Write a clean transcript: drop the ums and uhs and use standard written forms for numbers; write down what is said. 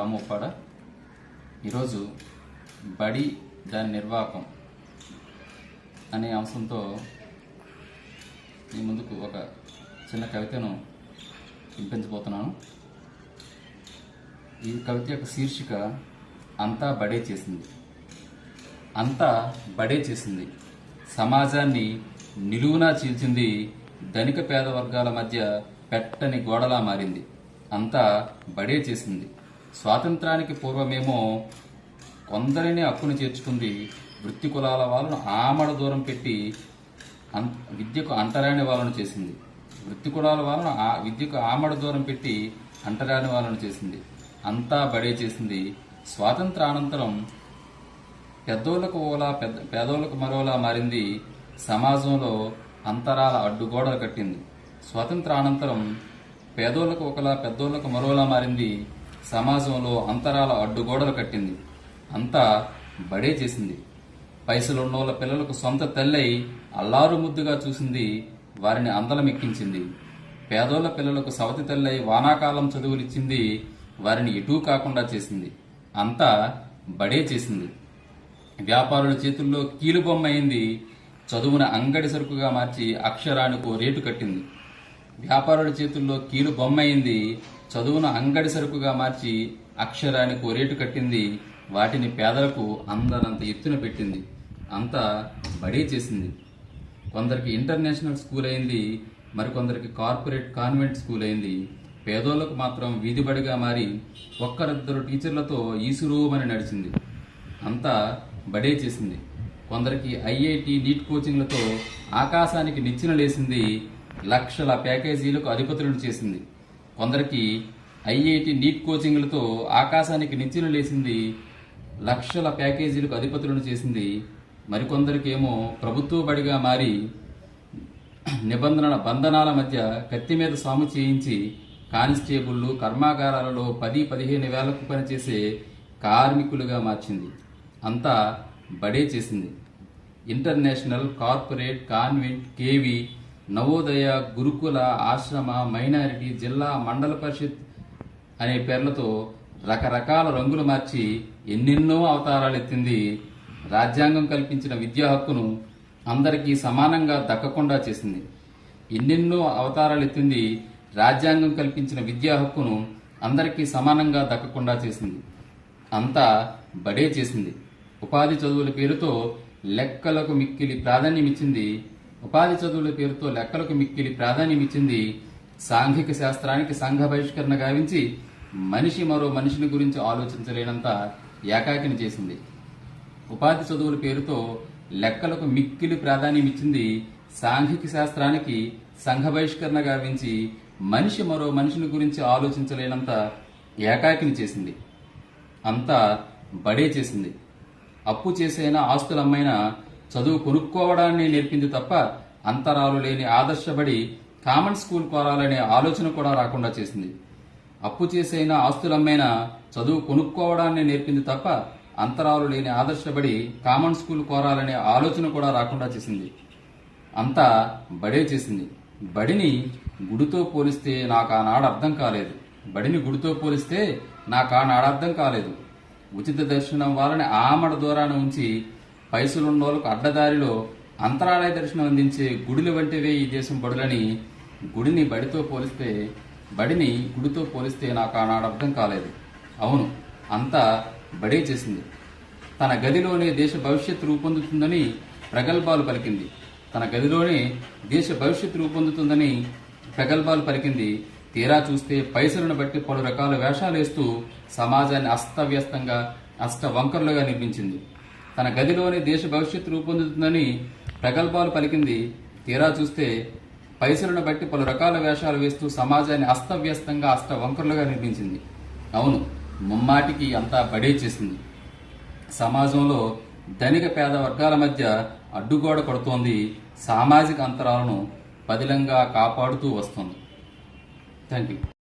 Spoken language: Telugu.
రామోపాడ. ఈరోజు బడి దాని నిర్వాహకం అనే అంశంతో మీ ముందుకు ఒక చిన్న కవితను వినిపించబోతున్నాను. ఈ కవిత యొక్క శీర్షిక అంతా బడే చేసింది. అంతా బడే చేసింది, సమాజాన్ని నిలువునా చీల్చింది, ధనిక పేద వర్గాల మధ్య పెట్టని గోడలా మారింది. అంతా బడే చేసింది. స్వాతంత్రానికి పూర్వమేమో కొందరిని హక్కును చేర్చుకుంది, వృత్తి కులాల వాళ్ళను ఆమడ దూరం పెట్టి విద్యకు అంటరాని వాళ్ళను చేసింది. వృత్తి కులాల వాళ్ళను విద్యకు ఆమడ దూరం పెట్టి అంటరాని వాళ్ళను చేసింది. అంతా బడే చేసింది. స్వాతంత్రానంతరం పేదోళ్లకు మరోలా మారింది. సమాజంలో అంతరాల అడ్డుగోడలు కట్టింది. స్వాతంత్రానంతరం పేదోళ్లకు ఒకలా పెద్దోళ్లకు మరోలా మారింది. సమాజంలో అంతరాల అడ్డుగోడలు కట్టింది. అంతా బడే చేసింది. పైసలున్నోళ్ల పిల్లలకు సొంత తల్లై అల్లారు ముద్దుగా చూసింది, వారిని అందలమెక్కించింది. పేదోళ్ల పిల్లలకు సవతి తల్లై వానాకాలం చదువులిచ్చింది, వారిని ఎటూ కాకుండా చేసింది. అంతా బడే చేసింది. వ్యాపారుల చేతుల్లో కీలుబొమ్మ అయింది, చదువున అంగడి సరుకుగా మార్చి అక్షరానికో రేటు కట్టింది. వ్యాపారుల చేతుల్లో కీలు బొమ్మ అయింది, చదువున అంగడి సరుకుగా మార్చి అక్షరానికో రేటు కట్టింది, వాటిని పేదలకు అందరంత ఎత్తున పెట్టింది. అంతా బడే చేసింది. కొందరికి ఇంటర్నేషనల్ స్కూల్ అయింది, మరికొందరికి కార్పొరేట్ కాన్వెంట్ స్కూల్ అయింది. పేదోళ్లకు మాత్రం వీధిబడిగా మారి ఒక్కరిద్దరు టీచర్లతో ఈసురోమని నడిచింది. అంతా బడే చేసింది. కొందరికి ఐఐటి నీట్ కోచింగ్లతో ఆకాశానికి నిచ్చెన లేసింది, లక్షల ప్యాకేజీలకు అధిపతులను చేసింది. కొందరికి ఐఐటి నీట్ కోచింగ్లతో ఆకాశానికి నిచ్చెన లేసింది, లక్షల ప్యాకేజీలకు అధిపతులను చేసింది. మరికొందరికి ఏమో ప్రభుత్వ బడిగా మారి బంధనాల మధ్య కత్తి మీద సాము చేయించి కానిస్టేబుళ్లు కర్మాగారాలలో 10-15 వేలకు పనిచేసే కార్మికులుగా మార్చింది. అంతా బడే చేసింది. International, corporate, convent, KV, Navodaya, గురుకుల, ఆశ్రమ, మైనారిటీ, జిల్లా, మండల పరిషత్ అనే పేర్లతో రకరకాల రంగులు మార్చి ఎన్నెన్నో అవతారాలు ఎత్తింది. రాజ్యాంగం కల్పించిన విద్యా హక్కును అందరికీ సమానంగా దక్కకుండా చేసింది. ఎన్నెన్నో అవతారాలు ఎత్తింది. రాజ్యాంగం కల్పించిన విద్యా హక్కును అందరికీ సమానంగా దక్కకుండా చేసింది. అంతా బడే చేసింది. ఉపాధి చదువుల పేరుతో లెక్కలకు మిక్కిలి ప్రాధాన్యమిచ్చింది. సాంఘిక శాస్త్రానికి సంఘ బహిష్కరణ గావించి మనిషి మరో మనిషిని గురించి ఆలోచించలేనంత ఏకాకిని చేసింది. ఉపాధి చదువుల పేరుతో లెక్కలకు మిక్కిలి ప్రాధాన్యమిచ్చింది. సాంఘిక శాస్త్రానికి సంఘ బహిష్కరణ గావించి మనిషి మరో మనిషిని గురించి ఆలోచించలేనంత ఏకాకిని చేసింది. అంతా బడే చేసింది. అప్పు చేసైనా ఆస్తులమ్మైనా చదువు కొనుక్కోవడాన్ని నేర్పింది తప్ప అంతరాలు లేని ఆదర్శబడి కామన్ స్కూల్ కోరాలనే ఆలోచన కూడా రాకుండా చేసింది. అప్పు చేసైనా ఆస్తులమ్మైనా చదువు కొనుక్కోవడాన్ని నేర్పింది తప్ప అంతరాలు లేని ఆదర్శబడి కామన్ స్కూల్ కోరాలనే ఆలోచన కూడా రాకుండా చేసింది. అంతా బడే చేసింది. బడిని గుడితో పోలిస్తే నాకు ఆనాడు అర్థం కాలేదు. ఉచిత దర్శనం వాళ్ళని ఆమడ దూరాన ఉంచి పైసలున్నోళ్లకు అడ్డదారిలో అంతరాలయ దర్శనం అందించే గుడులు వంటివే ఈ దేశం బడులని బడిని గుడితో పోలిస్తే నాకు ఆనాడు అర్థం కాలేదు. అవును, అంతా బడే చేసింది. తన గదిలోనే దేశ భవిష్యత్తు రూపొందుతుందని ప్రగల్భాలు పలికింది. తీరా చూస్తే పైసలను బట్టి పలు రకాల వేషాలు వేస్తూ సమాజాన్ని అస్తవ్యస్తంగా అష్టవంకరులుగా నిర్మించింది. తన గదిలోనే దేశ భవిష్యత్తు రూపొందుతుందని ప్రగల్భాలు పలికింది. తీరా చూస్తే పైసలను బట్టి పలు రకాల వేషాలు వేస్తూ సమాజాన్ని అస్తవ్యస్తంగా అష్టవంకరులుగా నిర్మించింది. అవును, ముమ్మాటికి అంతా బడే చేసింది. సమాజంలో ధనిక పేద వర్గాల మధ్య అడ్డుగోడ కొడుతోంది. సామాజిక అంతరాలను పదిలంగా కాపాడుతూ వస్తుంది. Thank you.